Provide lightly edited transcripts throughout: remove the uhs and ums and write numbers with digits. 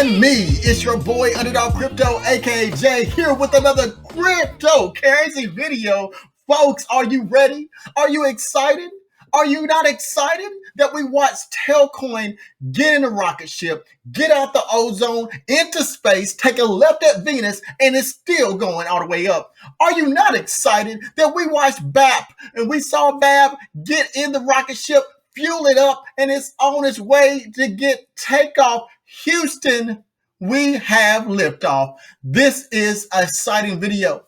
and me. It's your boy Underdog Crypto, aka Jay, here with another cryptocurrency video. Folks, are you ready? Are you excited? Are you not excited that we watched Telcoin get in a rocket ship, get out the ozone, into space, take a left at Venus, and it's still going all the way up? Are you not excited that we watched BABB and we saw BABB get in the rocket ship, fuel it up, and it's on its way to get takeoff? Houston, we have liftoff. This is an exciting video.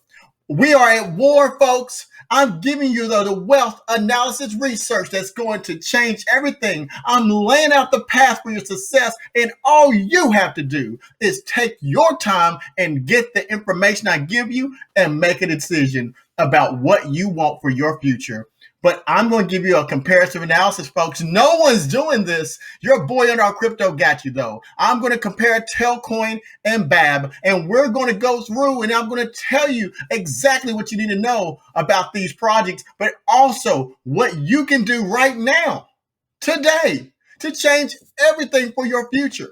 We are at war, folks. I'm giving you the wealth analysis research that's going to change everything. I'm laying out the path for your success, and all you have to do is take your time and get the information I give you and make a decision about what you want for your future. But I'm going to give you a comparative analysis, folks. No one's doing this. Your boy Underdog Crypto got you, though. I'm going to compare Telcoin and Babb, and we're going to go through, and I'm going to tell you exactly what you need to know about these projects, but also what you can do right now, today, to change everything for your future.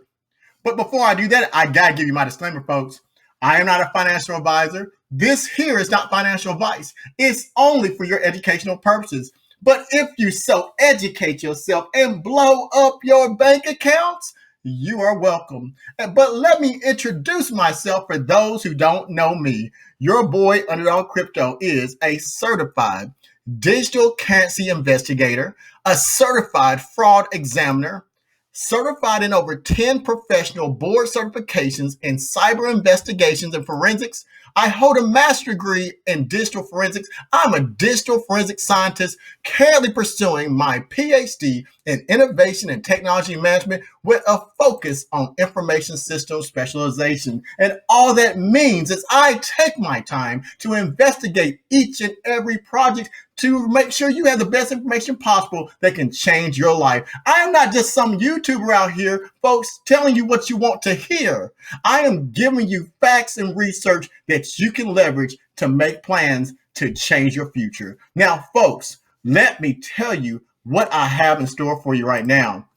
But before I do that, I got to give you my disclaimer, folks. I am not a financial advisor. This here is not financial advice. It's only for your educational purposes. But if you so educate yourself and blow up your bank accounts, you are welcome. But let me introduce myself for those who don't know me. Your boy Underdog Crypto is a certified digital currency investigator, a certified fraud examiner, certified in over 10 professional board certifications in cyber investigations and forensics. I hold a master's degree in digital forensics. I'm a digital forensic scientist currently pursuing my PhD in innovation and technology management with a focus on information systems specialization. And all that means is I take my time to investigate each and every project to make sure you have the best information possible that can change your life. I am not just some YouTuber out here, folks, telling you what you want to hear. I am giving you facts and research that you can leverage to make plans to change your future. Now, folks, let me tell you what I have in store for you right now.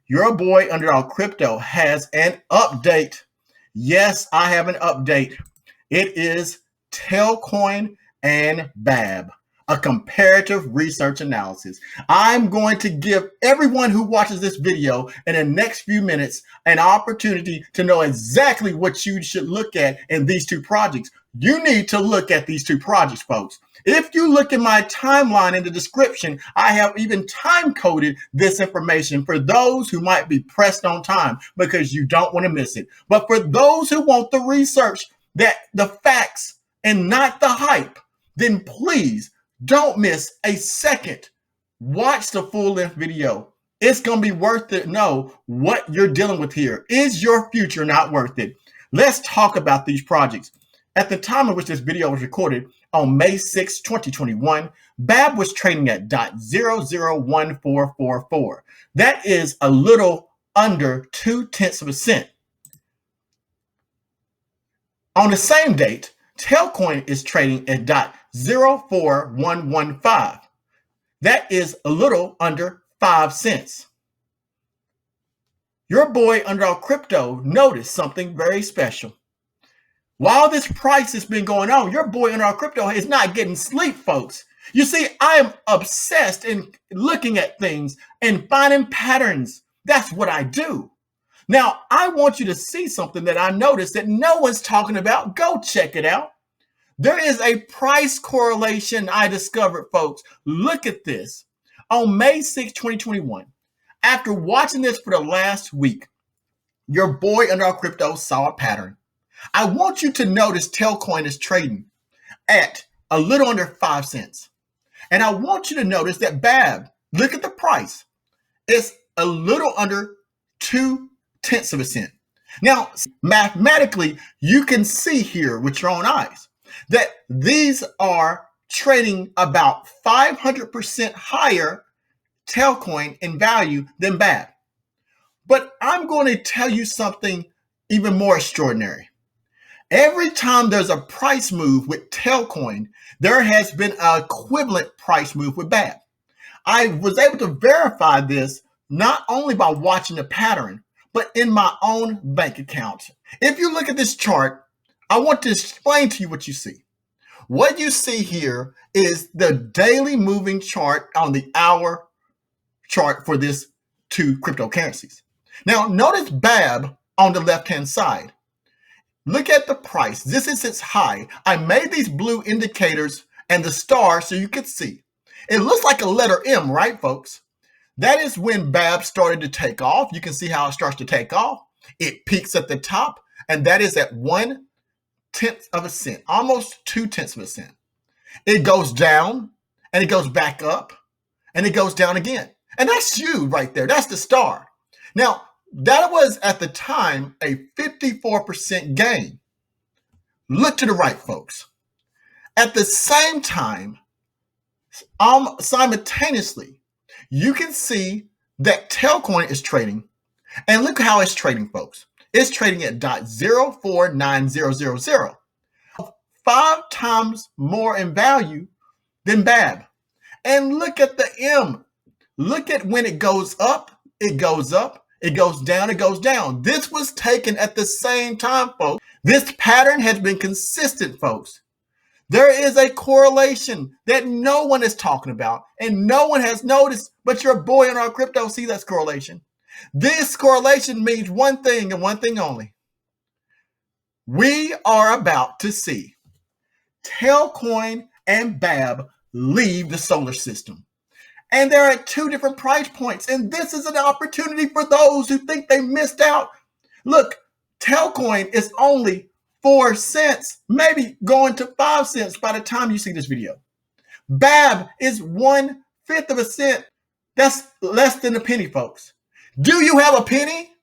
Your boy Underdog Crypto has an update. Yes, I have an update. It is Telcoin and Babb, a comparative research analysis. I'm going to give everyone who watches this video in the next few minutes an opportunity to know exactly what you should look at in these two projects. You need to look at these two projects, folks. If you look at my timeline in the description, I have even time coded this information for those who might be pressed on time because you don't want to miss it. But for those who want the research, that the facts and not the hype, then please don't miss a second. Watch the full-length video. It's going to be worth it. Know what you're dealing with here. Is your future not worth it? Let's talk about these projects. At the time in which this video was recorded, on May 6, 2021, Babb was trading at .001444. That is a little under 0.2 of a cent. On the same date, Telcoin is trading at .04115. That is a little under 5 cents. Your boy Underdog Crypto noticed something very special. While this price has been going on, your boy Underdog Crypto is not getting sleep, folks. You see, I am obsessed in looking at things and finding patterns. That's what I do. Now, I want you to see something that I noticed that no one's talking about. Go check it out. There is a price correlation I discovered, folks. Look at this. On May 6, 2021, after watching this for the last week, your boy Underdog Crypto saw a pattern. I want you to notice Telcoin is trading at a little under 5 cents. And I want you to notice that Babb, look at the price, it's a little under 0.2 of a cent. Now, mathematically, you can see here with your own eyes that these are trading about 500% higher Telcoin in value than Babb. But I'm going to tell you something even more extraordinary. Every time there's a price move with Telcoin, there has been an equivalent price move with Babb. I was able to verify this not only by watching the pattern, but in my own bank account. If you look at this chart, I want to explain to you what you see. What you see here is the daily moving chart on the hour chart for these two cryptocurrencies. Now, notice BABB on the left-hand side. Look at the price. This is its high. I made these blue indicators and the star so you could see. It looks like a letter M, right, folks? That is when BABB started to take off. You can see how it starts to take off. It peaks at the top, and that is at 1/10 of a cent, almost 2/10 of a cent. It goes down, and it goes back up, and it goes down again. And that's you right there. That's the star. Now, that was at the time a 54% gain. Look to the right, folks. At the same time, simultaneously, you can see that Telcoin is trading. And look how it's trading, folks. It's trading at 0.049000, 5 times more in value than BABB. And look at the M. Look at when it goes up, it goes up, it goes down, it goes down. This was taken at the same time, folks. This pattern has been consistent, folks. There is a correlation that no one is talking about and no one has noticed, but your boy in our crypto sees that correlation. This correlation means one thing and one thing only. We are about to see Telcoin and Babb leave the solar system. And they're at 2 different price points. And this is an opportunity for those who think they missed out. Look, Telcoin is only 4 cents, maybe going to 5 cents by the time you see this video. BABB is 1/5 of a cent. That's less than a penny, folks. Do you have a penny?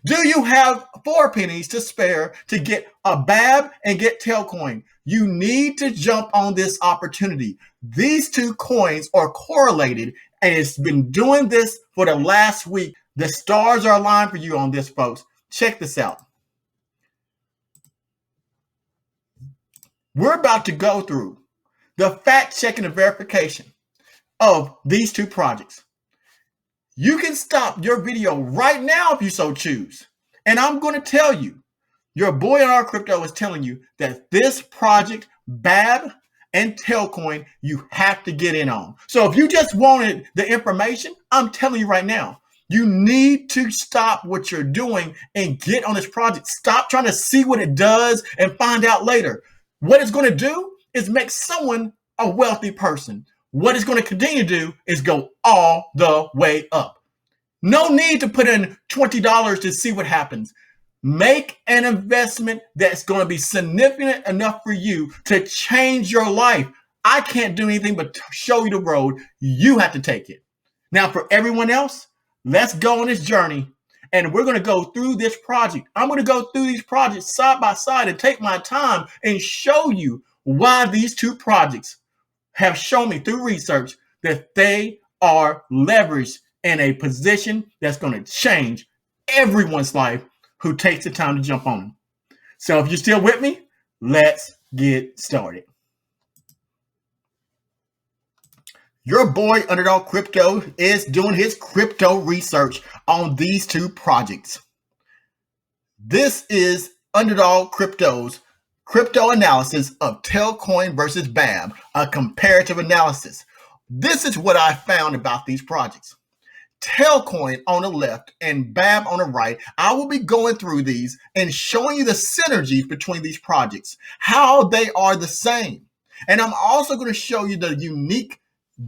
Do you have 4 pennies to spare to get a BABB and get Telcoin? You need to jump on this opportunity. These 2 coins are correlated, and it's been doing this for the last week. The stars are aligned for you on this, folks. Check this out. We're about to go through the fact checking and verification of these 2 projects. You can stop your video right now if you so choose. And I'm going to tell you, your boy in our crypto is telling you that this project, BABB and Telcoin, you have to get in on. So if you just wanted the information, I'm telling you right now, you need to stop what you're doing and get on this project. Stop trying to see what it does and find out later. What it's going to do is make someone a wealthy person. What it's going to continue to do is go all the way up. No need to put in $20 to see what happens. Make an investment that's going to be significant enough for you to change your life. I can't do anything but show you the road. You have to take it. Now, for everyone else, let's go on this journey. And we're going to go through this project. I'm going to go through these projects side by side and take my time and show you why these 2 projects have shown me through research that they are leveraged in a position that's going to change everyone's life who takes the time to jump on them. So if you're still with me, let's get started. Your boy Underdog Crypto is doing his crypto research on these 2 projects. This is Underdog Crypto's crypto analysis of Telcoin versus BABB, a comparative analysis. This is what I found about these projects. Telcoin on the left and BABB on the right. I will be going through these and showing you the synergies between these projects, how they are the same. And I'm also going to show you the unique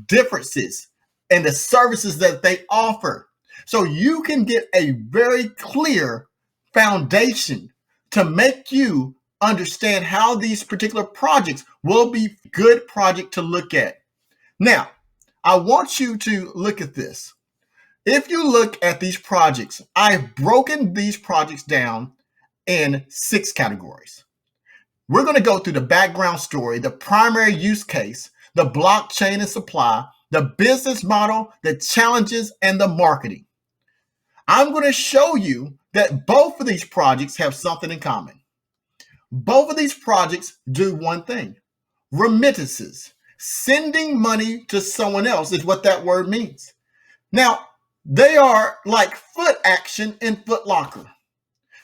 differences and the services that they offer, so you can get a very clear foundation to make you understand how these particular projects will be a good project to look at. Now, I want you to look at this. If you look at these projects, I've broken these projects down in 6 categories. We're going to go through the background story, the primary use case, the blockchain and supply, the business model, the challenges, and the marketing. I'm going to show you that both of these projects have something in common. Both of these projects do one thing: remittances. Sending money to someone else is what that word means. Now, They are like Foot Action and Foot Locker.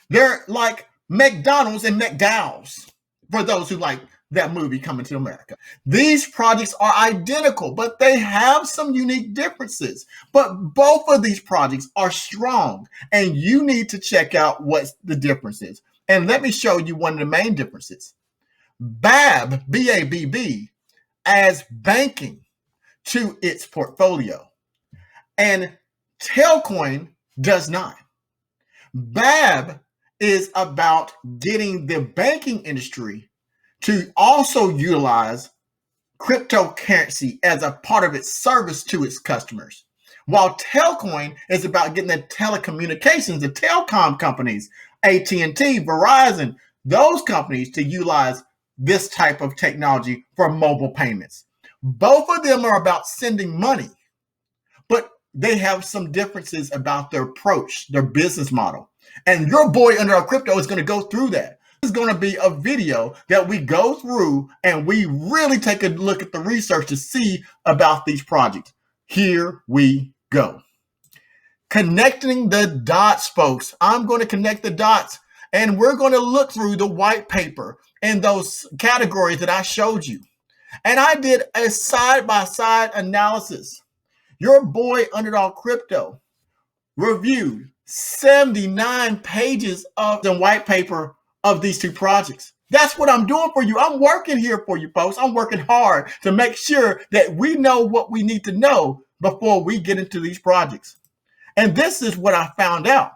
They're like McDonald's and McDowell's for those who like that movie Coming to America. These projects are identical, but they have some unique differences. But both of these projects are strong, and you need to check out what the difference is. And let me show you one of the main differences. BABB, B-A-B-B, adds banking to its portfolio, and Telcoin does not. BABB is about getting the banking industry to also utilize cryptocurrency as a part of its service to its customers, while Telcoin is about getting the telecommunications, the telecom companies, AT&T, Verizon, those companies to utilize this type of technology for mobile payments. Both of them are about sending money, but they have some differences about their approach, their business model. And your boy Underdog Crypto is going to go through that. This is going to be a video that we go through and we really take a look at the research to see about these projects. Here we go. Connecting the dots, folks. I'm going to connect the dots, and we're going to look through the white paper and those categories that I showed you. And I did a side-by-side analysis. Your boy Underdog Crypto reviewed 79 pages of the white paper of these two projects. That's what I'm doing for you. I'm working here for you, folks. I'm working hard to make sure that we know what we need to know before we get into these projects. And this is what I found out.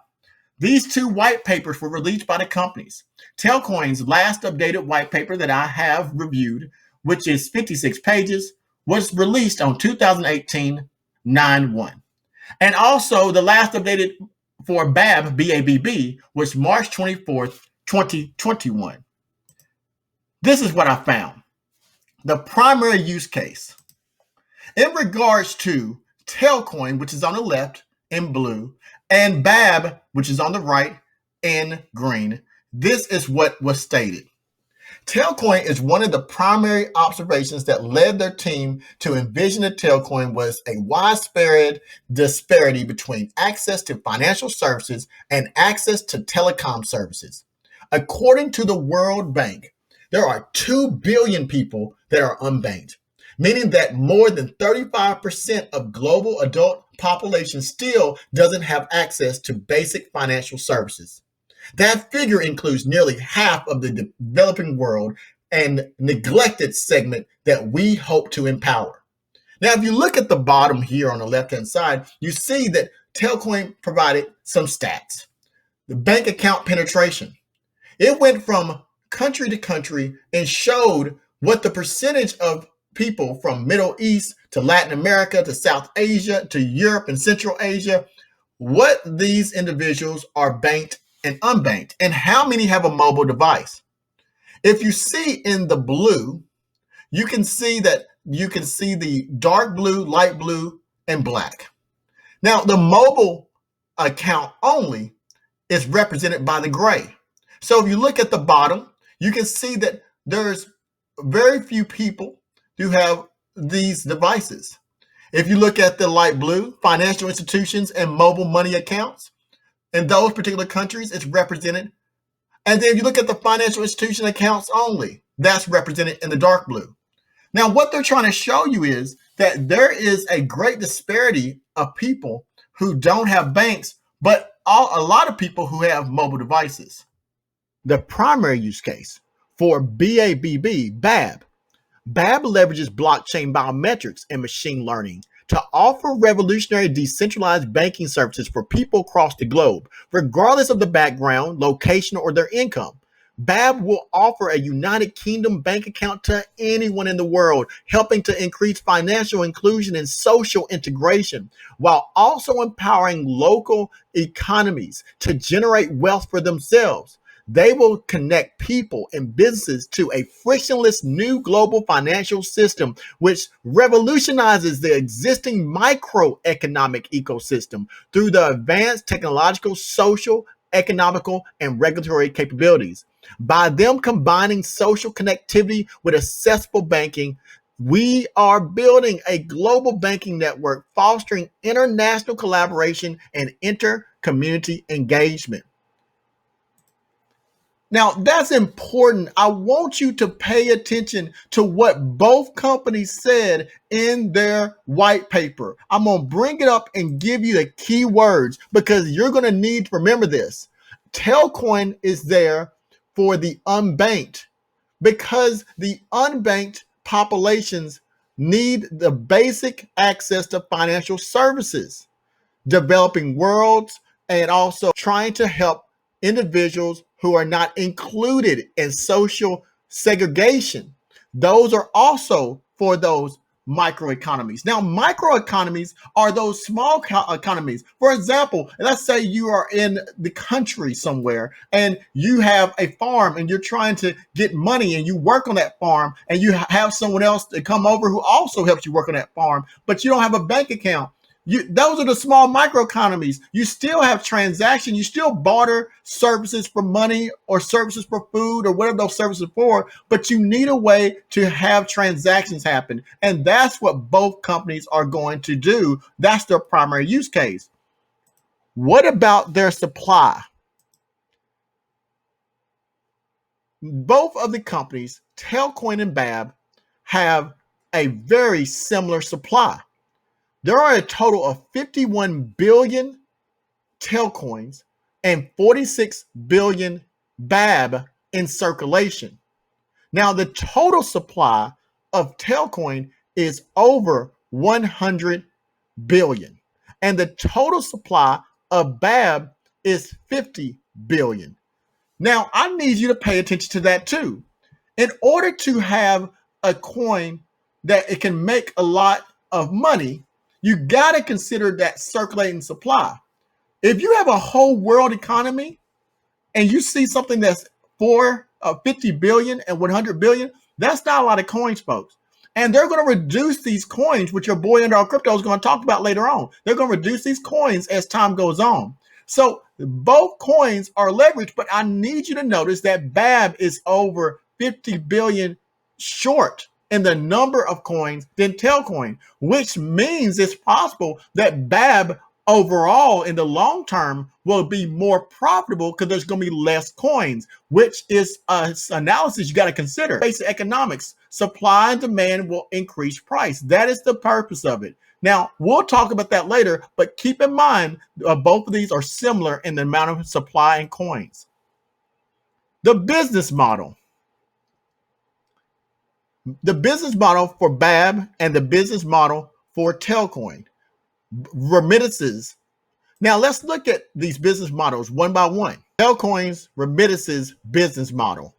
These two white papers were released by the companies. Telcoin's last updated white paper that I have reviewed, which is 56 pages, was released on 2018-9/1. And also the last updated for BABB, B-A-B-B, was March 24th, 2021. This is what I found. The primary use case. In regards to Telcoin, which is on the left in blue, and BABB, which is on the right in green, this is what was stated. Telcoin is one of the primary observations that led their team to envision that Telcoin was a widespread disparity between access to financial services and access to telecom services. According to the World Bank, there are 2 billion people that are unbanked, meaning that more than 35% of global adult population still doesn't have access to basic financial services. That figure includes nearly half of the developing world and neglected segment that we hope to empower. Now, if you look at the bottom here on the left-hand side, you see that Telcoin provided some stats. The bank account penetration. It went from country to country and showed what the percentage of people from Middle East to Latin America to South Asia to Europe and Central Asia, what these individuals are banked and unbanked, and how many have a mobile device. If you see in the blue, you can see the dark blue, light blue, and black. Now, the mobile account only is represented by the gray. So if you look at the bottom, you can see that there's very few people who have these devices. If you look at the light blue, financial institutions and mobile money accounts, in those particular countries, it's represented. And then if you look at the financial institution accounts only, that's represented in the dark blue. Now, what they're trying to show you is that there is a great disparity of people who don't have banks, but a lot of people who have mobile devices. The primary use case for BABB, BABB. BABB leverages blockchain biometrics and machine learning to offer revolutionary decentralized banking services for people across the globe, regardless of the background, location, or their income. BABB will offer a United Kingdom bank account to anyone in the world, helping to increase financial inclusion and social integration, while also empowering local economies to generate wealth for themselves. They will connect people and businesses to a frictionless new global financial system, which revolutionizes the existing microeconomic ecosystem through the advanced technological, social, economical, and regulatory capabilities. By them combining social connectivity with accessible banking, We are building a global banking network, fostering international collaboration and inter-community engagement. Now, that's important. I want you to pay attention to what both companies said in their white paper. I'm going to bring it up and give you the key words because you're going to need to remember this. Telcoin is there for the unbanked because the unbanked populations need the basic access to financial services, developing worlds, and also trying to help individuals who are not included in social segregation. Those are also for those microeconomies. Now, microeconomies are those small economies. For example, let's say you are in the country somewhere and you have a farm and you're trying to get money and you work on that farm and you have someone else to come over who also helps you work on that farm, but you don't have a bank account. Those are the small microeconomies. You still have transaction. You still barter services for money or services for food or whatever those services are for, but you need a way to have transactions happen. And that's what both companies are going to do. That's their primary use case. What about their supply? Both of the companies, Telcoin and Babb, have a very similar supply. There are a total of 51 billion Telcoins and 46 billion Babb in circulation. Now, the total supply of Telcoin is over 100 billion, and the total supply of Babb is 50 billion. Now, I need you to pay attention to that too. In order to have a coin that it can make a lot of money, you got to consider that circulating supply. If you have a whole world economy and you see something that's for 50 billion and 100 billion, that's not a lot of coins, folks. And they're going to reduce these coins, which your boy Underdog Crypto is going to talk about later on. They're going to reduce these coins as time goes on. So both coins are leveraged, but I need you to notice that Babb is over 50 billion short in the number of coins than Telcoin, which means it's possible that Babb overall in the long term will be more profitable because there's going to be less coins, which is an analysis you got to consider. Basic economics, supply and demand will increase price. That is the purpose of it. Now, we'll talk about that later, but keep in mind both of these are similar in the amount of supply and coins. The business model. The business model for Babb and the business model for Telcoin. Remittances. Now let's look at these business models one by one. Telcoin's remittances business model.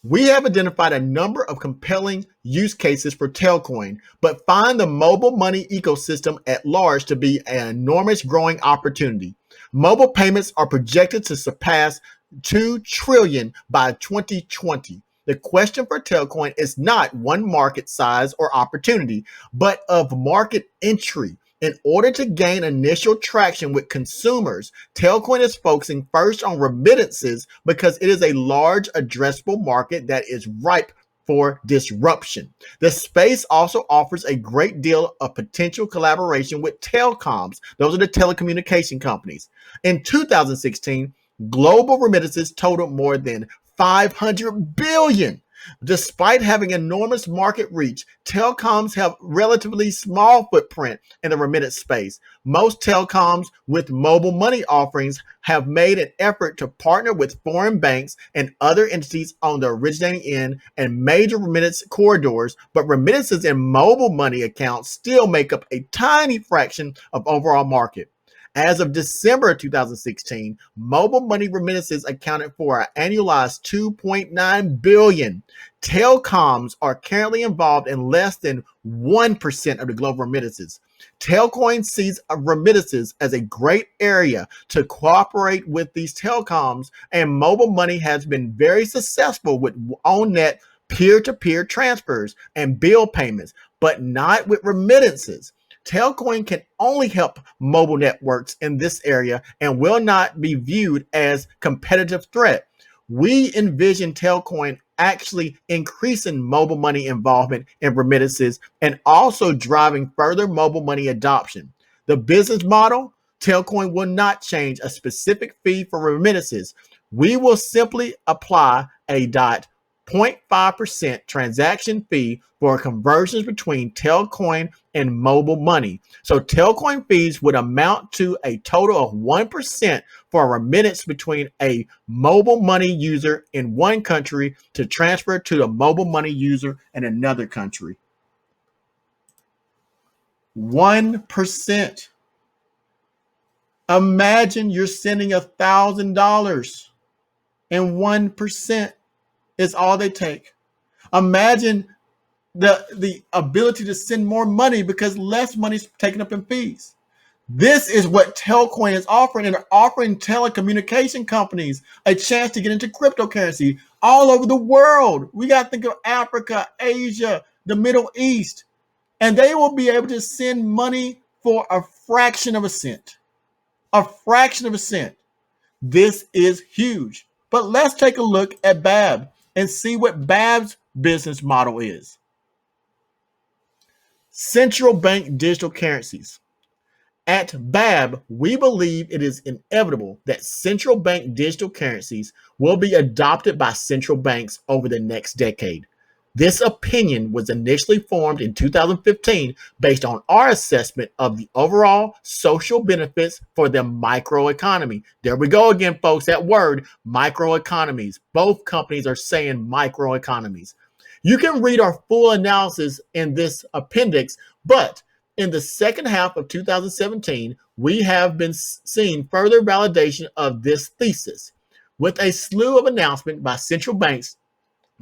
We have identified a number of compelling use cases for Telcoin, but find the mobile money ecosystem at large to be an enormous growing opportunity. Mobile payments are projected to surpass 2 trillion by 2020. The question for Telcoin is not one market size or opportunity, but of market entry. In order to gain initial traction with consumers, Telcoin is focusing first on remittances because it is a large addressable market that is ripe for disruption. The space also offers a great deal of potential collaboration with telecoms. Those are the telecommunication companies. In 2016, global remittances totaled more than 500 billion. Despite having enormous market reach, telecoms have relatively small footprint in the remittance space. Most telecoms with mobile money offerings have made an effort to partner with foreign banks and other entities on the originating end and major remittance corridors, but remittances and mobile money accounts still make up a tiny fraction of overall market. As of December 2016, mobile money remittances accounted for an annualized 2.9 billion. Telecoms are currently involved in less than 1% of the global remittances. Telcoin sees remittances as a great area to cooperate with these telecoms, and mobile money has been very successful with on-net peer-to-peer transfers and bill payments, but not with remittances. Telcoin can only help mobile networks in this area and will not be viewed as competitive threat. We envision Telcoin actually increasing mobile money involvement in remittances and also driving further mobile money adoption. The business model, Telcoin will not change a specific fee for remittances. We will simply apply a 0.5% transaction fee for conversions between Telcoin and mobile money. So Telcoin fees would amount to a total of 1% for a remittance between a mobile money user in one country to transfer to the mobile money user in another country. 1%. Imagine you're sending $1,000 and 1% is all they take. Imagine the ability to send more money because less money is taken up in fees. This is what Telcoin is offering, and they're offering telecommunication companies a chance to get into cryptocurrency all over the world. We got to think of Africa, Asia, the Middle East, and they will be able to send money for a fraction of a cent. A fraction of a cent. This is huge. But let's take a look at BABB and see what BABB's business model is. Central bank digital currencies. At BABB, we believe it is inevitable that central bank digital currencies will be adopted by central banks over the next decade. This opinion was initially formed in 2015 based on our assessment of the overall social benefits for the microeconomy. There we go again, folks, that word, microeconomies. Both companies are saying microeconomies. You can read our full analysis in this appendix, but in the second half of 2017, we have been seeing further validation of this thesis, with a slew of announcements by central banks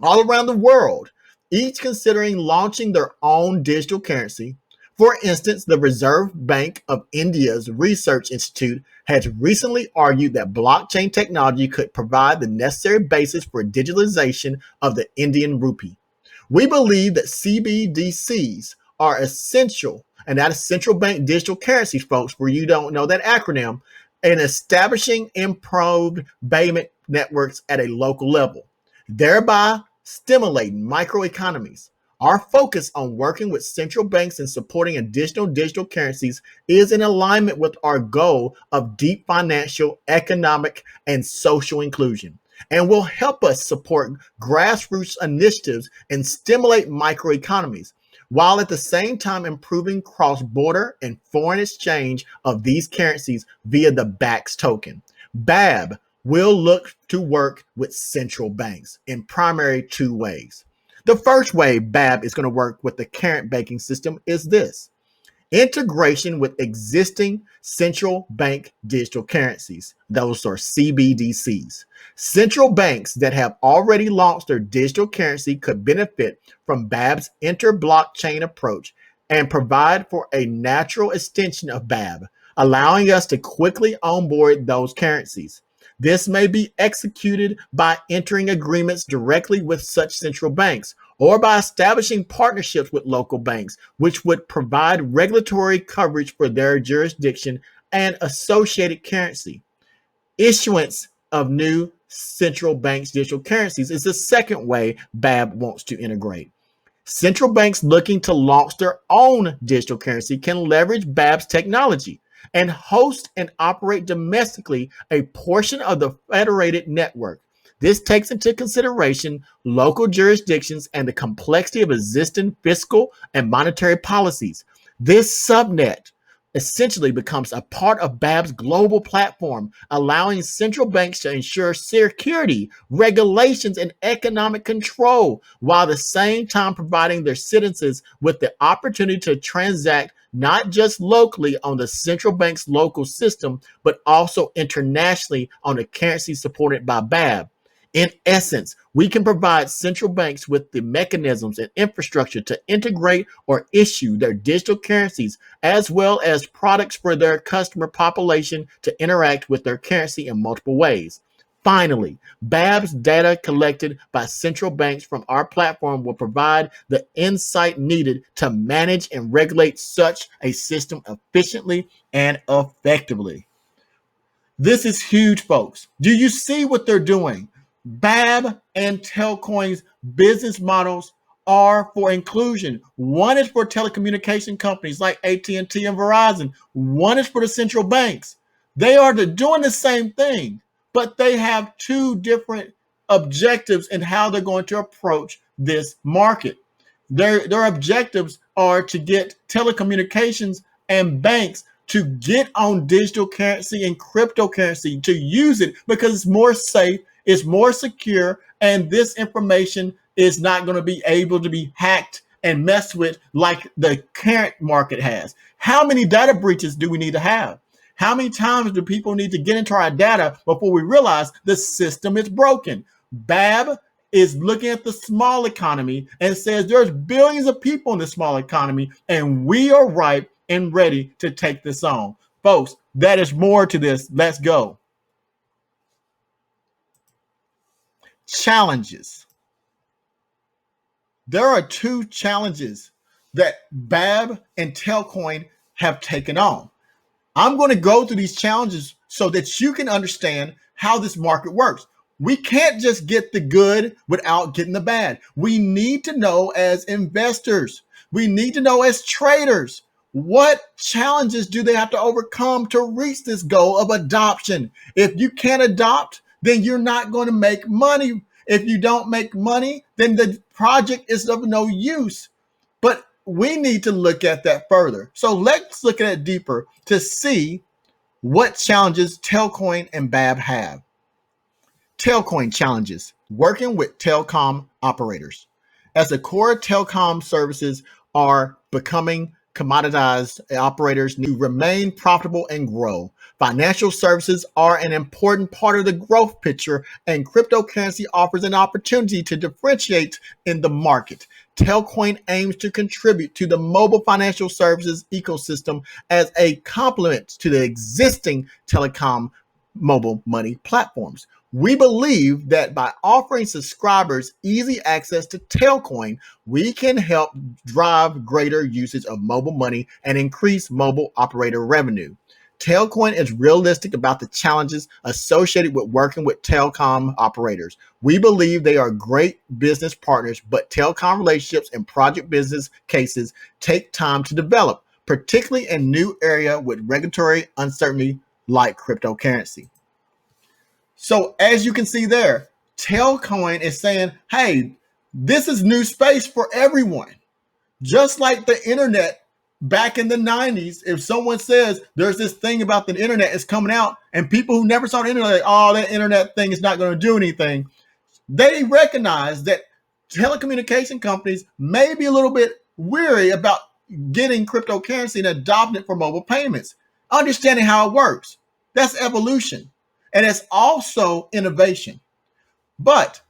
all around the world, each considering launching their own digital currency. For instance, the Reserve Bank of India's Research Institute has recently argued that blockchain technology could provide the necessary basis for digitalization of the Indian rupee. We believe that CBDCs are essential, and that is central bank digital currencies, folks, where you don't know that acronym, in establishing improved payment networks at a local level, thereby stimulating microeconomies. Our focus on working with central banks and supporting additional digital currencies is in alignment with our goal of deep financial, economic, and social inclusion, and will help us support grassroots initiatives and stimulate microeconomies, while at the same time improving cross-border and foreign exchange of these currencies via the BABB'S token. BABB will look to work with central banks in primary two ways. The first way BABB is going to work with the current banking system is this: integration with existing central bank digital currencies. Those are CBDCs. Central banks that have already launched their digital currency could benefit from BABB's inter-blockchain approach and provide for a natural extension of BABB, allowing us to quickly onboard those currencies. This may be executed by entering agreements directly with such central banks or by establishing partnerships with local banks, which would provide regulatory coverage for their jurisdiction and associated currency. Issuance of new central banks digital currencies is the second way BABB wants to integrate. Central banks looking to launch their own digital currency can leverage BABB's technology and host and operate domestically a portion of the federated network. This takes into consideration local jurisdictions and the complexity of existing fiscal and monetary policies. This subnet essentially becomes a part of BABB's global platform, allowing central banks to ensure security, regulations, and economic control, while at the same time providing their citizens with the opportunity to transact not just locally on the central bank's local system, but also internationally on the currency supported by BABB. In essence, we can provide central banks with the mechanisms and infrastructure to integrate or issue their digital currencies, as well as products for their customer population to interact with their currency in multiple ways. Finally, BABB's data collected by central banks from our platform will provide the insight needed to manage and regulate such a system efficiently and effectively. This is huge, folks. Do you see what they're doing? BABB and Telcoin's business models are for inclusion. One is for telecommunication companies like AT&T and Verizon. One is for the central banks. They are doing the same thing, but they have two different objectives in how they're going to approach this market. Their objectives are to get telecommunications and banks to get on digital currency and cryptocurrency, to use it because it's more safe, it's more secure, and this information is not going to be able to be hacked and messed with like the current market has. How many data breaches do we need to have? How many times do people need to get into our data before we realize the system is broken? BABB is looking at the small economy and says there's billions of people in the small economy, and we are ripe and ready to take this on. Folks, that is more to this. Let's go. Challenges. There are two challenges that BABB and Telcoin have taken on. I'm going to go through these challenges so that you can understand how this market works. We can't just get the good without getting the bad. We need to know as investors, we need to know as traders, what challenges do they have to overcome to reach this goal of adoption? If you can't adopt, then you're not going to make money. If you don't make money, then the project is of no use. But we need to look at that further. So let's look at it deeper to see what challenges Telcoin and Babb have. Telcoin challenges: working with telecom operators. As the core telecom services are becoming commoditized, operators need to remain profitable and grow. Financial services are an important part of the growth picture, and cryptocurrency offers an opportunity to differentiate in the market. Telcoin aims to contribute to the mobile financial services ecosystem as a complement to the existing telecom mobile money platforms. We believe that by offering subscribers easy access to Telcoin, we can help drive greater usage of mobile money and increase mobile operator revenue. Telcoin is realistic about the challenges associated with working with telecom operators. We believe they are great business partners, but telecom relationships and project business cases take time to develop, particularly in new area with regulatory uncertainty like cryptocurrency. So as you can see there, Telcoin is saying, hey, this is new space for everyone. Just like the internet back in the 90s, if someone says there's this thing about the internet is coming out and people who never saw the internet, oh, that internet thing is not going to do anything. They recognize that telecommunication companies may be a little bit weary about getting cryptocurrency and adopting it for mobile payments, understanding how it works. That's evolution. And it's also innovation. But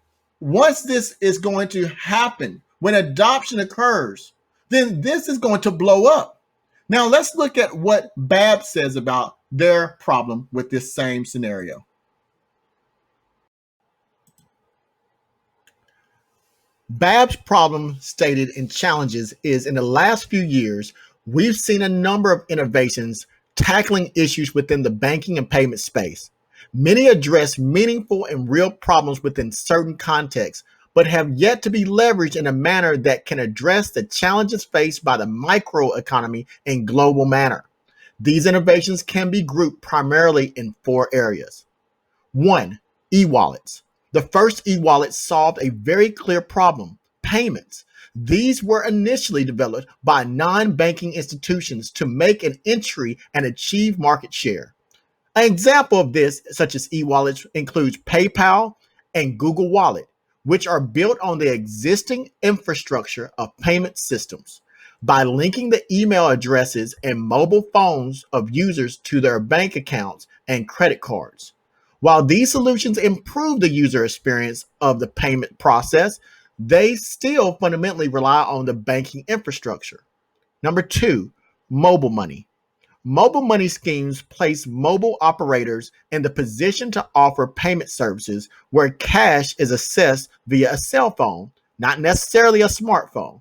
once this is going to happen, when adoption occurs, then this is going to blow up. Now let's look at what Babb says about their problem with this same scenario. Babb's problem stated in challenges is in the last few years, we've seen a number of innovations tackling issues within the banking and payment space. Many address meaningful and real problems within certain contexts, but have yet to be leveraged in a manner that can address the challenges faced by the microeconomy in global manner. These innovations can be grouped primarily in four areas. 1. E-wallets. The first e-wallet solved a very clear problem: payments. These were initially developed by non-banking institutions to make an entry and achieve market share. An example of this, such as e-wallets, includes PayPal and Google Wallet, which are built on the existing infrastructure of payment systems. By linking the email addresses and mobile phones of users to their bank accounts and credit cards. While these solutions improve the user experience of the payment process, they still fundamentally rely on the banking infrastructure. Number 2, mobile money. Mobile money schemes place mobile operators in the position to offer payment services where cash is accessed via a cell phone, not necessarily a smartphone.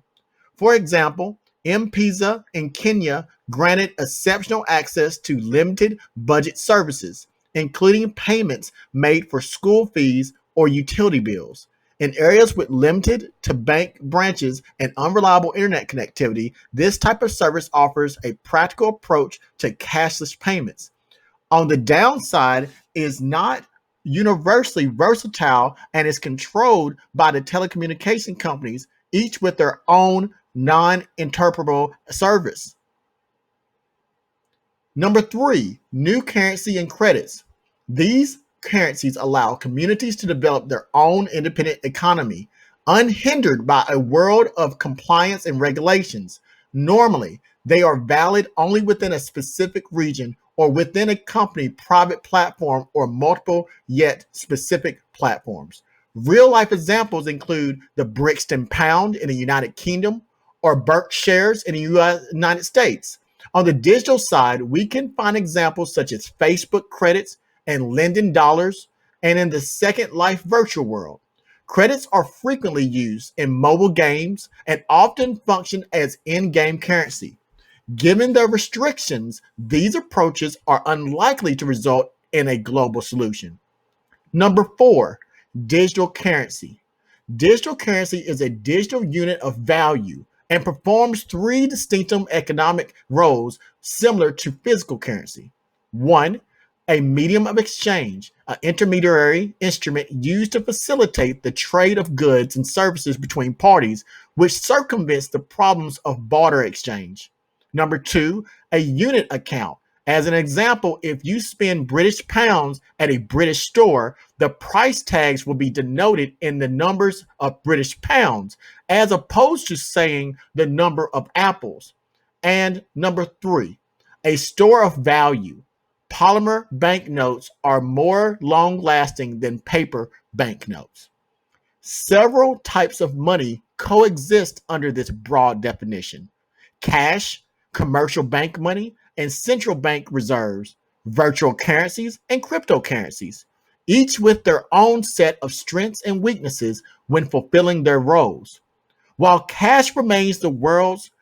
For example, M-Pesa in Kenya granted exceptional access to limited budget services, including payments made for school fees or utility bills. In areas with limited to bank branches and unreliable internet connectivity, this type of service offers a practical approach to cashless payments. On the downside, is not universally versatile and is controlled by the telecommunication companies, each with their own non-interpretable service. Number three, new currency and credits. These currencies allow communities to develop their own independent economy, unhindered by a world of compliance and regulations. Normally, they are valid only within a specific region or within a company private platform or multiple yet specific platforms. Real life examples include the Brixton Pound in the United Kingdom or Berkshires in the United States. On the digital side, we can find examples such as Facebook credits and Linden dollars, and in the Second Life virtual world. Credits are frequently used in mobile games and often function as in-game currency. Given the restrictions, these approaches are unlikely to result in a global solution. Number four, digital currency. Digital currency is a digital unit of value and performs three distinctive economic roles similar to physical currency. One, a medium of exchange, an intermediary instrument used to facilitate the trade of goods and services between parties, which circumvents the problems of barter exchange. Number two, a unit account. As an example, if you spend British pounds at a British store, the price tags will be denoted in the numbers of British pounds, as opposed to saying the number of apples. And number three, a store of value. Polymer banknotes are more long lasting than paper banknotes. Several types of money coexist under this broad definition: cash, commercial bank money, and central bank reserves, virtual currencies, and cryptocurrencies, each with their own set of strengths and weaknesses when fulfilling their roles. While cash remains the world's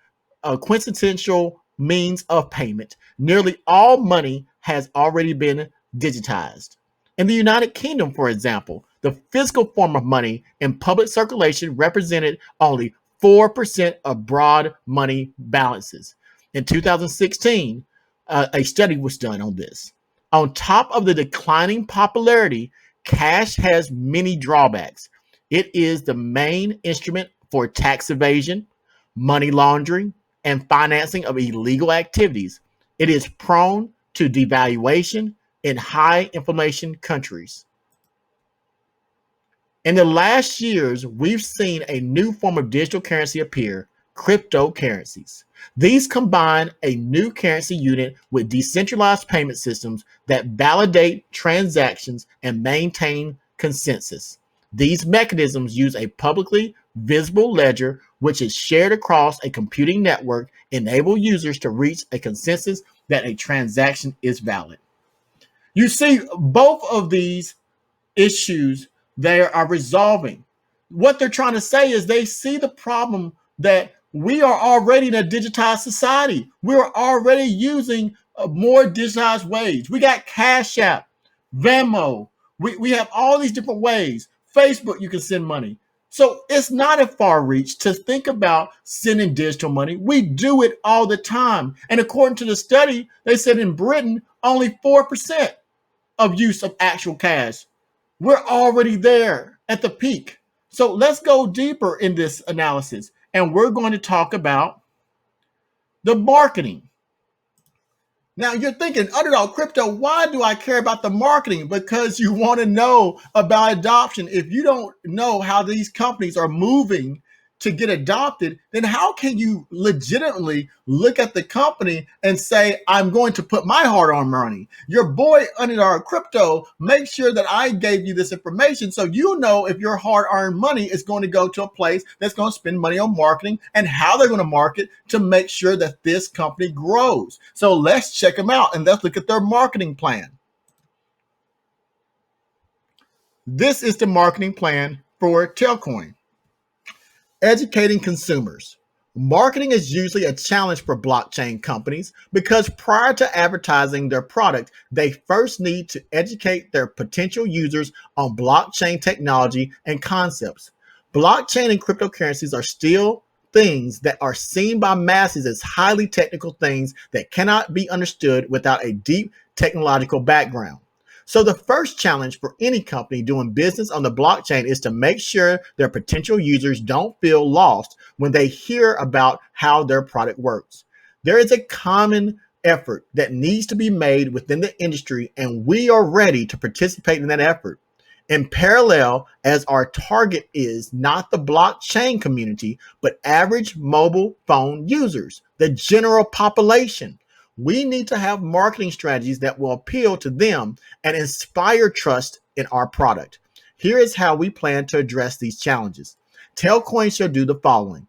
quintessential means of payment, nearly all money has already been digitized. In the United Kingdom, for example, the physical form of money in public circulation represented only 4% of broad money balances. In 2016, a study was done on this. On top of the declining popularity, cash has many drawbacks. It is the main instrument for tax evasion, money laundering, and financing of illegal activities. It is prone to devaluation in high inflation countries. In the last years, we've seen a new form of digital currency appear: cryptocurrencies. These combine a new currency unit with decentralized payment systems that validate transactions and maintain consensus. These mechanisms use a publicly visible ledger, which is shared across a computing network, enable users to reach a consensus that a transaction is valid. You see, both of these issues they are resolving. What they're trying to say is they see the problem that we are already in a digitized society. We're already using more digitized ways. We got Cash App, Venmo. We have all these different ways. Facebook, you can send money. So it's not a far reach to think about sending digital money. We do it all the time. And according to the study, they said in Britain, only 4% of use of actual cash. We're already there at the peak. So let's go deeper in this analysis. And we're going to talk about the marketing. Now you're thinking, Underdog Crypto, why do I care about the marketing? Because you want to know about adoption. If you don't know how these companies are moving to get adopted, then how can you legitimately look at the company and say, I'm going to put my hard-earned money? Your boy Underdog Crypto makes sure that I gave you this information so you know if your hard-earned money is going to go to a place that's going to spend money on marketing and how they're going to market to make sure that this company grows. So let's check them out and let's look at their marketing plan. This is the marketing plan for Telcoin. Educating consumers. Marketing is usually a challenge for blockchain companies because prior to advertising their product, they first need to educate their potential users on blockchain technology and concepts. Blockchain and cryptocurrencies are still things that are seen by masses as highly technical things that cannot be understood without a deep technological background. So the first challenge for any company doing business on the blockchain is to make sure their potential users don't feel lost when they hear about how their product works. There is a common effort that needs to be made within the industry, and we are ready to participate in that effort. In parallel, as our target is not the blockchain community, but average mobile phone users, the general population. We need to have marketing strategies that will appeal to them and inspire trust in our product. Here is how we plan to address these challenges. Telcoin shall do the following.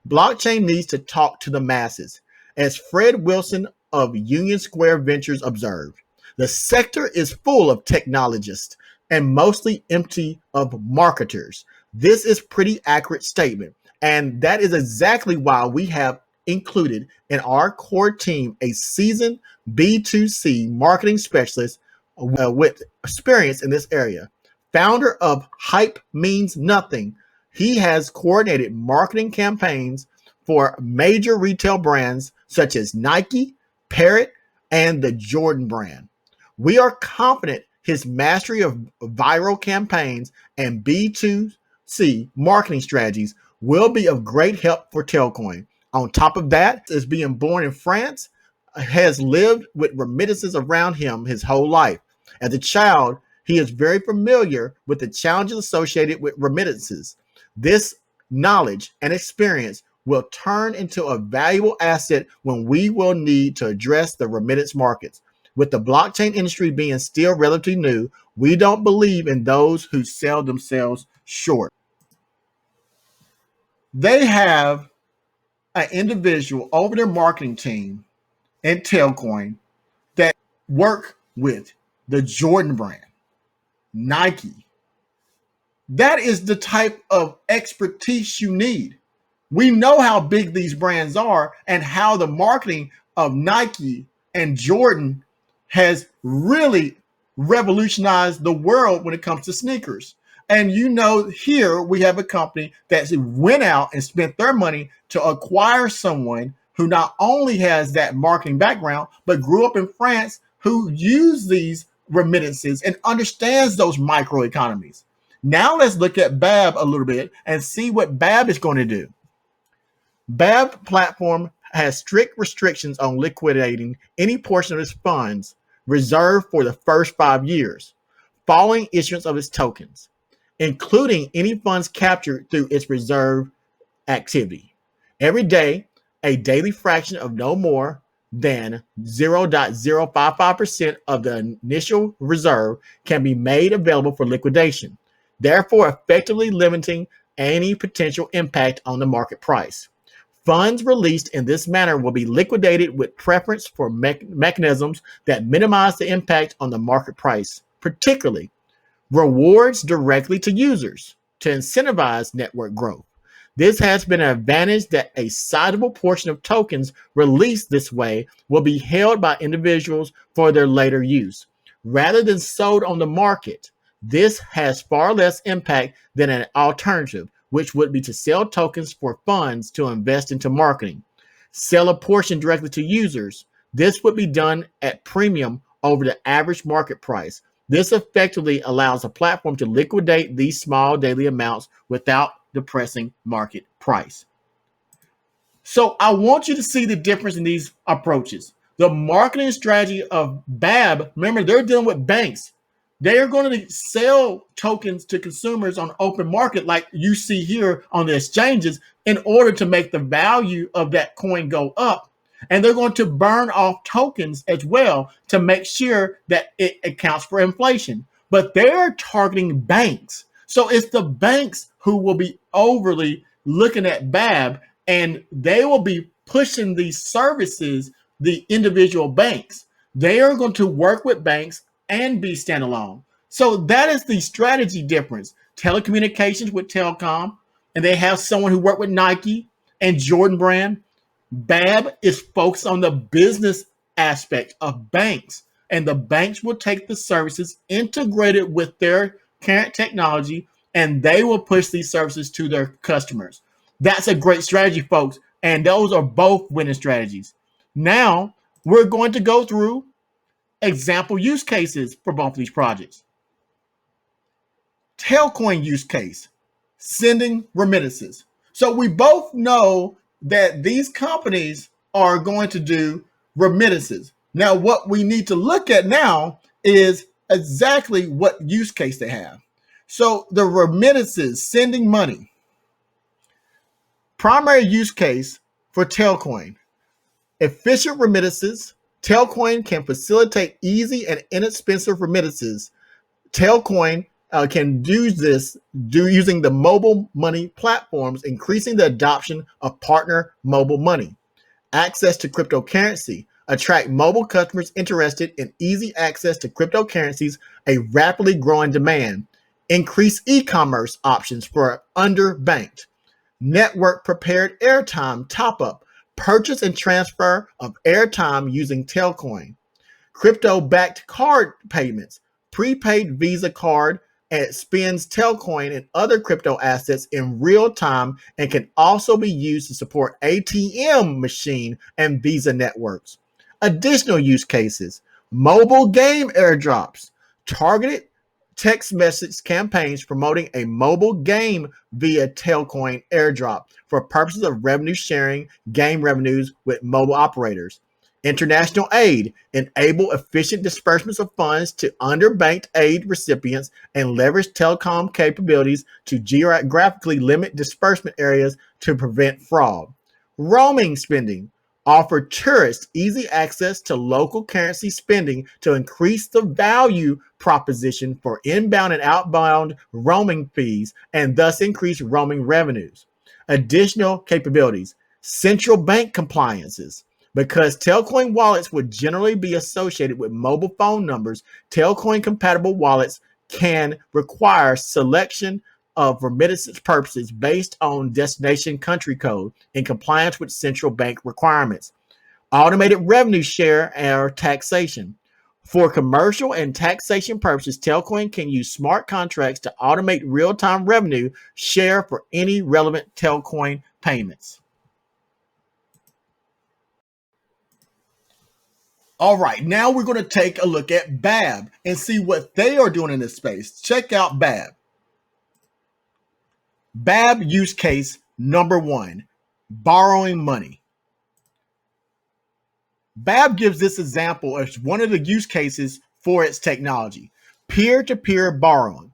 Blockchain needs to talk to the masses. As Fred Wilson of Union Square Ventures observed, the sector is full of technologists and mostly empty of marketers. This is pretty accurate statement, and that is exactly why we have included in our core team a seasoned B2C marketing specialist with experience in this area. Founder of Hype Means Nothing, he has coordinated marketing campaigns for major retail brands such as Nike, Parrot, and the Jordan brand. We are confident his mastery of viral campaigns and B2C marketing strategies will be of great help for Telcoin. On top of that, is being born in France, has lived with remittances around him his whole life. As a child, he is very familiar with the challenges associated with remittances. This knowledge and experience will turn into a valuable asset when we will need to address the remittance markets. With the blockchain industry being still relatively new, we don't believe in those who sell themselves short. They have an individual over their marketing team in Telcoin that work with the Jordan brand, Nike. That is the type of expertise you need. We know how big these brands are and how the marketing of Nike and Jordan has really revolutionized the world when it comes to sneakers. And you know, here we have a company that went out and spent their money to acquire someone who not only has that marketing background, but grew up in France, who used these remittances and understands those microeconomies. Now let's look at BABB a little bit and see what BABB is going to do. BABB platform has strict restrictions on liquidating any portion of its funds reserved for the first 5 years following issuance of its tokens, including any funds captured through its reserve activity. Every day, a daily fraction of no more than 0.055% of the initial reserve can be made available for liquidation, therefore effectively limiting any potential impact on the market price. Funds released in this manner will be liquidated with preference for mechanisms that minimize the impact on the market price, particularly rewards directly to users to incentivize network growth. This has been an advantage that a sizable portion of tokens released this way will be held by individuals for their later use, rather than sold on the market. This has far less impact than an alternative, which would be to sell tokens for funds to invest into marketing. Sell a portion directly to users. This would be done at premium over the average market price. This effectively allows a platform to liquidate these small daily amounts without depressing market price. So I want you to see the difference in these approaches. The marketing strategy of BABB, remember, they're dealing with banks. They are going to sell tokens to consumers on open market like you see here on the exchanges in order to make the value of that coin go up. And they're going to burn off tokens as well to make sure that it accounts for inflation. But they're targeting banks. So it's the banks who will be overly looking at BABB, and they will be pushing these services, the individual banks. They are going to work with banks and be standalone. So that is the strategy difference. Telecommunications with Telecom, and they have someone who worked with Nike. And Jordan Brand, BABB is focused on the business aspect of banks, and the banks will take the services integrated with their current technology, and they will push these services to their customers. That's a great strategy, folks, and those are both winning strategies. Now, we're going to go through example use cases for both of these projects. Telcoin use case, sending remittances. So we both know that these companies are going to do remittances. Now, what we need to look at now is exactly what use case they have. So the remittances, sending money, primary use case for Telcoin, efficient remittances. Telcoin can facilitate easy and inexpensive remittances. Telcoin can do this using the mobile money platforms, increasing the adoption of partner mobile money. Access to cryptocurrency. Attract mobile customers interested in easy access to cryptocurrencies, a rapidly growing demand. Increase e-commerce options for Underbanked. Network prepared airtime top up. Purchase and transfer of airtime using Telcoin. Crypto-backed card payments. Prepaid Visa card and spends Telcoin and other crypto assets in real time and can also be used to support ATM machine and Visa networks. Additional use cases: mobile game airdrops, targeted text message campaigns promoting a mobile game via Telcoin airdrop for purposes of revenue sharing game revenues with mobile operators. International aid, enable efficient disbursements of funds to underbanked aid recipients and leverage telecom capabilities to geographically limit disbursement areas to prevent fraud. Roaming spending, offer tourists easy access to local currency spending to increase the value proposition for inbound and outbound roaming fees and thus increase roaming revenues. Additional capabilities, central bank compliances. Because Telcoin wallets would generally be associated with mobile phone numbers, Telcoin compatible wallets can require selection of remittance purposes based on destination country code in compliance with central bank requirements. Automated revenue share or taxation. For commercial and taxation purposes, Telcoin can use smart contracts to automate real-time revenue share for any relevant Telcoin payments. All right, now we're going to take a look at BABB and see what they are doing in this space. Check out BABB. BABB use case number 1, borrowing money. BABB gives this example as one of the use cases for its technology, peer-to-peer borrowing.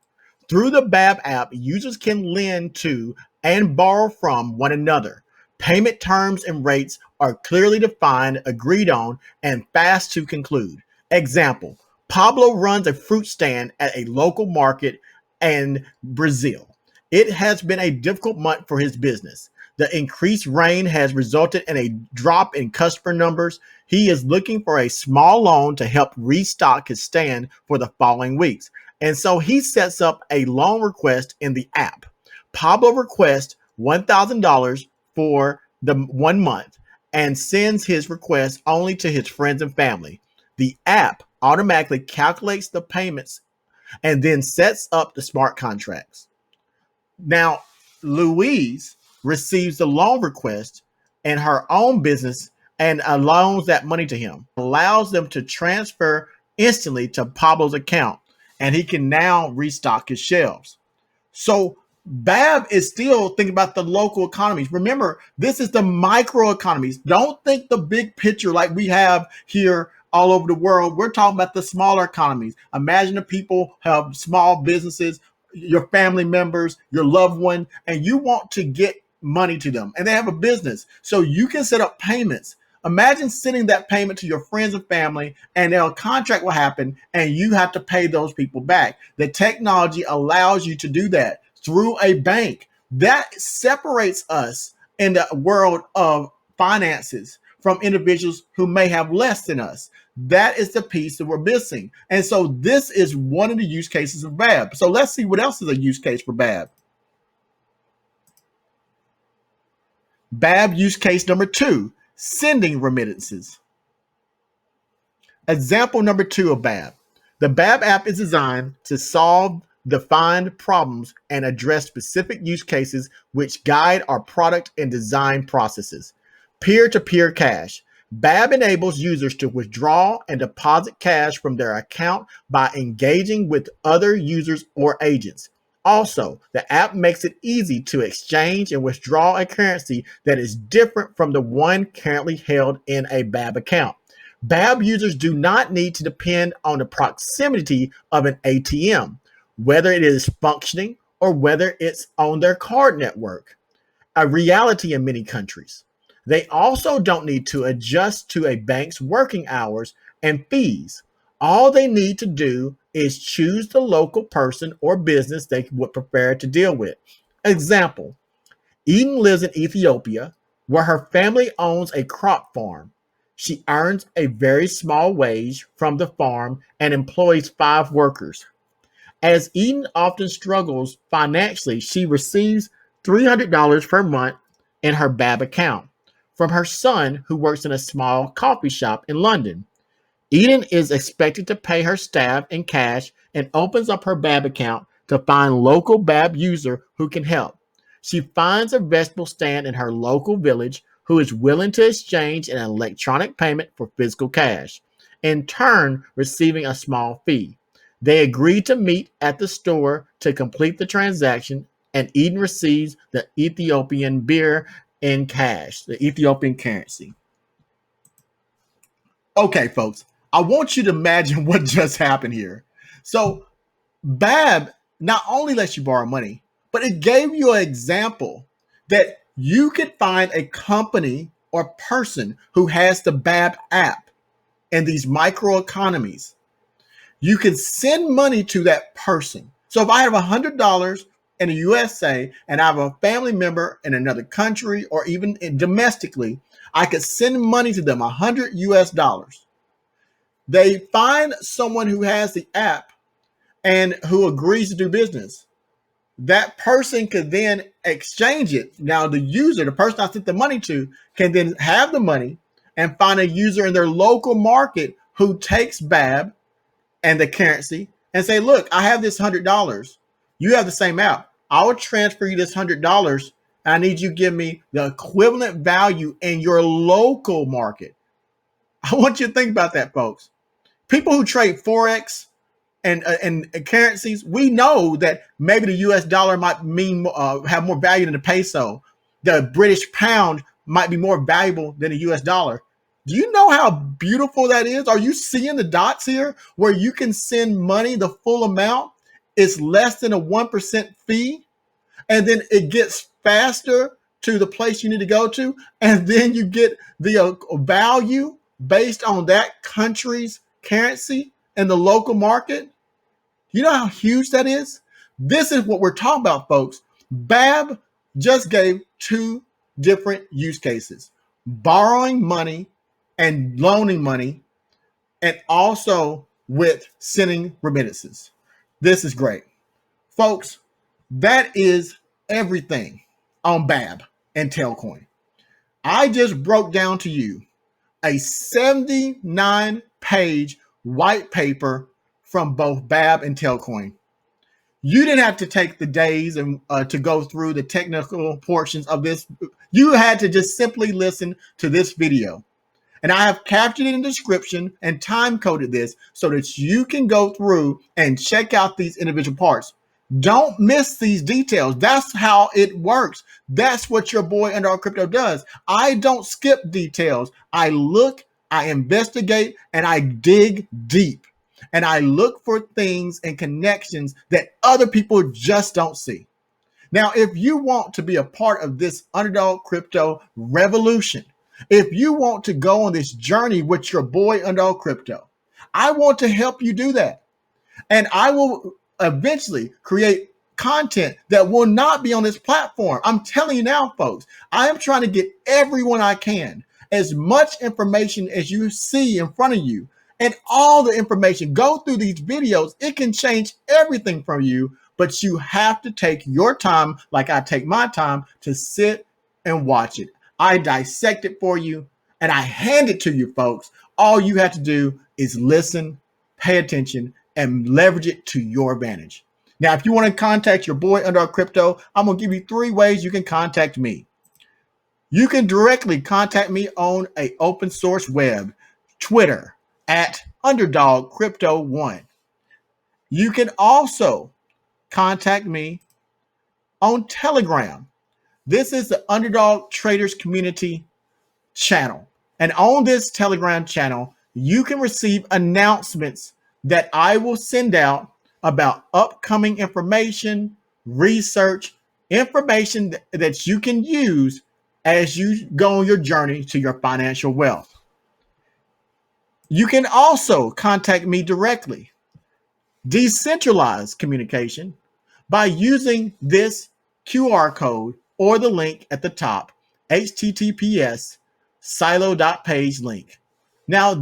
Through the BABB app, users can lend to and borrow from one another. Payment terms and rates are clearly defined, agreed on, and fast to conclude. Example: Pablo runs a fruit stand at a local market in Brazil. It has been a difficult month for his business. The increased rain has resulted in a drop in customer numbers. He is looking for a small loan to help restock his stand for the following weeks. And so he sets up a loan request in the app. Pablo requests $1,000 for the 1 month and sends his request only to his friends and family. The app automatically calculates the payments and then sets up the smart contracts. Now, Louise receives the loan request and her own business and loans that money to him, allows them to transfer instantly to Pablo's account, and he can now restock his shelves. So BABB is still thinking about the local economies. Remember, this is the microeconomies. Don't think the big picture like we have here all over the world. We're talking about the smaller economies. Imagine the people have small businesses, your family members, your loved one, and you want to get money to them, and they have a business. So you can set up payments. Imagine sending that payment to your friends and family, and a contract will happen, and you have to pay those people back. The technology allows you to do that through a bank. That separates us in the world of finances from individuals who may have less than us. That is the piece that we're missing. And so this is one of the use cases of BABB. So let's see what else is a use case for BABB. BABB use case number 2, sending remittances. Example number 2 of BABB. The BABB app is designed to solve defined problems and address specific use cases which guide our product and design processes. Peer-to-peer cash. BABB enables users to withdraw and deposit cash from their account by engaging with other users or agents. Also, the app makes it easy to exchange and withdraw a currency that is different from the one currently held in a BABB account. BABB users do not need to depend on the proximity of an ATM, whether it is functioning or whether it's on their card network, a reality in many countries. They also don't need to adjust to a bank's working hours and fees. All they need to do is choose the local person or business they would prefer to deal with. Example, Eden lives in Ethiopia, where her family owns a crop farm. She earns a very small wage from the farm and employs 5 workers. As Eden often struggles financially, she receives $300 per month in her BABB account from her son, who works in a small coffee shop in London. Eden is expected to pay her staff in cash and opens up her BABB account to find local BABB user who can help. She finds a vegetable stand in her local village who is willing to exchange an electronic payment for physical cash, in turn receiving a small fee. They agree to meet at the store to complete the transaction, and Eden receives the Ethiopian birr in cash, the Ethiopian currency. Okay, folks, I want you to imagine what just happened here. So BABB not only lets you borrow money, but it gave you an example that you could find a company or person who has the BABB app and these micro-economies. You can send money to that person. So if I have $100 in the USA and I have a family member in another country or even domestically, I could send money to them, $100 US. They find someone who has the app and who agrees to do business. That person could then exchange it. Now, the user, the person I sent the money to, can then have the money and find a user in their local market who takes BABB and the currency and say, look, I have this $100. You have the same app. I will transfer you this $100. And I need you to give me the equivalent value in your local market. I want you to think about that, folks. People who trade Forex and currencies, we know that maybe the US dollar might mean have more value than the peso. The British pound might be more valuable than the US dollar. Do you know how beautiful that is? Are you seeing the dots here where you can send money the full amount? It's less than a 1% fee. And then it gets faster to the place you need to go to. And then you get the value based on that country's currency in the local market. You know how huge that is? This is what we're talking about, folks. BABB just gave 2 different use cases: borrowing money and loaning money, and also with sending remittances. This is great. Folks, that is everything on BABB and Telcoin. I just broke down to you a 79-page white paper from both BABB and Telcoin. You didn't have to take the days and to go through the technical portions of this. You had to just simply listen to this video. And I have captured it in the description and time coded this so that you can go through and check out these individual parts. Don't miss these details. That's how it works. That's what your boy Underdog Crypto does. I don't skip details. I look, I investigate, and I dig deep. And I look for things and connections that other people just don't see. Now, if you want to be a part of this Underdog Crypto revolution, if you want to go on this journey with your boy Underdog Crypto, I want to help you do that. And I will eventually create content that will not be on this platform. I'm telling you now, folks, I am trying to get everyone I can, as much information as you see in front of you, and all the information. Go through these videos. It can change everything for you, but you have to take your time, like I take my time, to sit and watch it. I dissect it for you, and I hand it to you, folks. All you have to do is listen, pay attention, and leverage it to your advantage. Now, if you want to contact your boy Underdog Crypto, I'm going to give you 3 ways you can contact me. You can directly contact me on an open source web, Twitter, at Underdog Crypto 1. You can also contact me on Telegram. This is the Underdog Traders Community channel. And on this Telegram channel, you can receive announcements that I will send out about upcoming information, research, information that you can use as you go on your journey to your financial wealth. You can also contact me directly, decentralized communication, by using this QR code or the link at the top, https SYLO.page link. Now,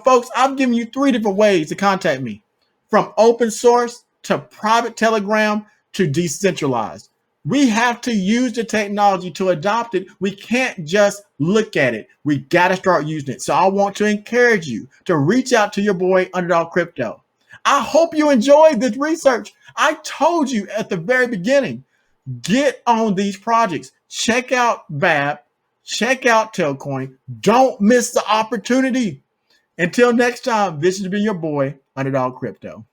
folks, I've given you 3 different ways to contact me, from open source to private Telegram to decentralized. We have to use the technology to adopt it. We can't just look at it. We got to start using it. So I want to encourage you to reach out to your boy Underdog Crypto. I hope you enjoyed this research. I told you at the very beginning, get on these projects. Check out BABB. Check out Telcoin. Don't miss the opportunity. Until next time, this has been your boy, Underdog Crypto.